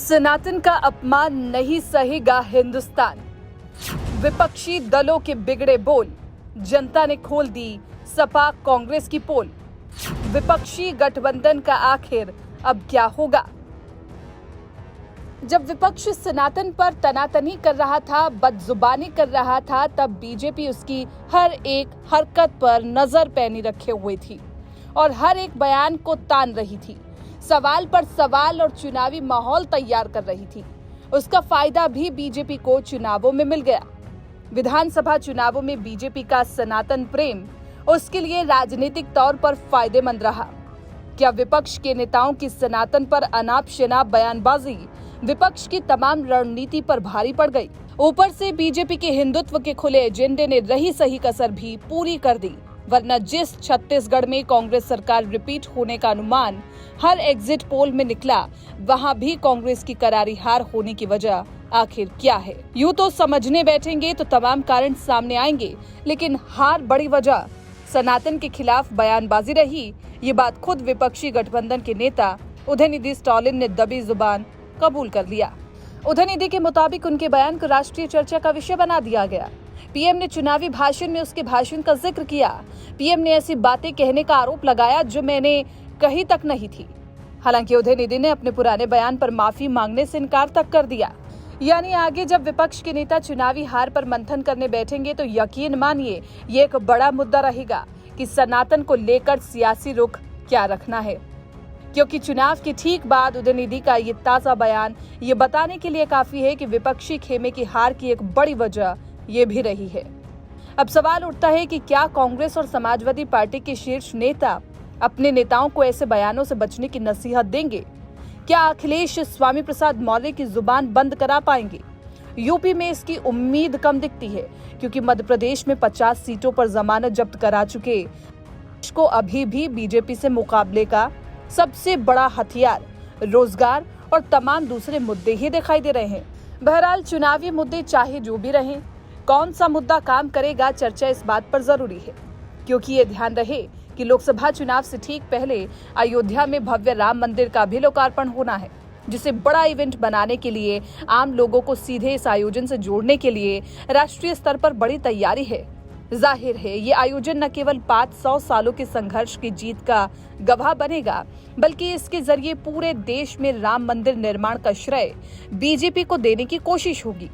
सनातन का अपमान नहीं सहेगा हिंदुस्तान। विपक्षी दलों के बिगड़े बोल, जनता ने खोल दी सपा कांग्रेस की पोल। विपक्षी गठबंधन का आखिर अब क्या होगा? जब विपक्ष सनातन पर तनातनी कर रहा था, बदजुबानी कर रहा था, तब बीजेपी उसकी हर एक हरकत पर नजर पैनी रखे हुए थी और हर एक बयान को तान रही थी। सवाल पर सवाल और चुनावी माहौल तैयार कर रही थी। उसका फायदा भी बीजेपी को चुनावों में मिल गया। विधानसभा चुनावों में बीजेपी का सनातन प्रेम उसके लिए राजनीतिक तौर पर फायदेमंद रहा। क्या विपक्ष के नेताओं की सनातन पर अनाप शनाप बयानबाजी विपक्ष की तमाम रणनीति पर भारी पड़ गई? ऊपर से बीजेपी के हिंदुत्व के खुले एजेंडे ने रही सही कसर भी पूरी कर दी, वरना जिस छत्तीसगढ़ में कांग्रेस सरकार रिपीट होने का अनुमान हर एग्जिट पोल में निकला, वहां भी कांग्रेस की करारी हार होने की वजह आखिर क्या है? यूं तो समझने बैठेंगे तो तमाम कारण सामने आएंगे, लेकिन हार बड़ी वजह सनातन के खिलाफ बयानबाजी रही। ये बात खुद विपक्षी गठबंधन के नेता उदयनिधि स्टालिन ने दबी जुबान कबूल कर लिया। उदयनिधि के मुताबिक उनके बयान को राष्ट्रीय चर्चा का विषय बना दिया गया। पीएम ने चुनावी भाषण में उसके भाषण का जिक्र किया। पीएम ने ऐसी बातें कहने का आरोप लगाया जो मैंने कही तक नहीं थी। हालांकि उदयनिधि ने अपने पुराने बयान पर माफी मांगने से इनकार तक कर दिया। यानी आगे जब विपक्ष के नेता चुनावी हार पर मंथन करने बैठेंगे तो यकीन मानिए ये एक बड़ा मुद्दा रहेगा कि सनातन को लेकर सियासी रुख क्या रखना है, क्योंकि चुनाव के ठीक बाद उदयनिधि का ये ताजा बयान ये बताने के लिए काफी है कि विपक्षी खेमे की हार की एक बड़ी वजह ये भी रही है। अब सवाल उठता है कि क्या कांग्रेस और समाजवादी पार्टी के शीर्ष नेता अपने नेताओं को ऐसे बयानों से बचने की नसीहत देंगे? क्या अखिलेश स्वामी प्रसाद मौर्य की जुबान बंद करा पाएंगे? यूपी में इसकी उम्मीद कम दिखती है, क्योंकि मध्य प्रदेश में 50 सीटों पर जमानत जब्त करा चुके को अभी भी बीजेपी से मुकाबले का सबसे बड़ा हथियार रोजगार और तमाम दूसरे मुद्दे ही दिखाई दे रहे हैं। बहरहाल चुनावी मुद्दे चाहे जो भी रहें, कौन सा मुद्दा काम करेगा, चर्चा इस बात पर जरूरी है, क्योंकि ये ध्यान रहे कि लोकसभा चुनाव से ठीक पहले अयोध्या में भव्य राम मंदिर का भी लोकार्पण होना है, जिसे बड़ा इवेंट बनाने के लिए आम लोगों को सीधे इस आयोजन से जोड़ने के लिए राष्ट्रीय स्तर पर बड़ी तैयारी है। जाहिर है ये आयोजन न केवल 500 सालों के संघर्ष की जीत का गवाह बनेगा, बल्कि इसके जरिए पूरे देश में राम मंदिर निर्माण का श्रेय बीजेपी को देने की कोशिश होगी।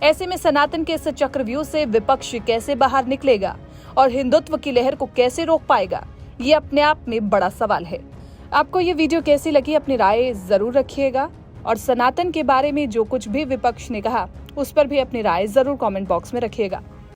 ऐसे में सनातन के इस चक्रव्यूह से विपक्ष कैसे बाहर निकलेगा और हिंदुत्व की लहर को कैसे रोक पाएगा, ये अपने आप में बड़ा सवाल है। आपको ये वीडियो कैसी लगी, अपनी राय जरूर रखिएगा और सनातन के बारे में जो कुछ भी विपक्ष ने कहा उस पर भी अपनी राय जरूर कमेंट बॉक्स में रखिएगा।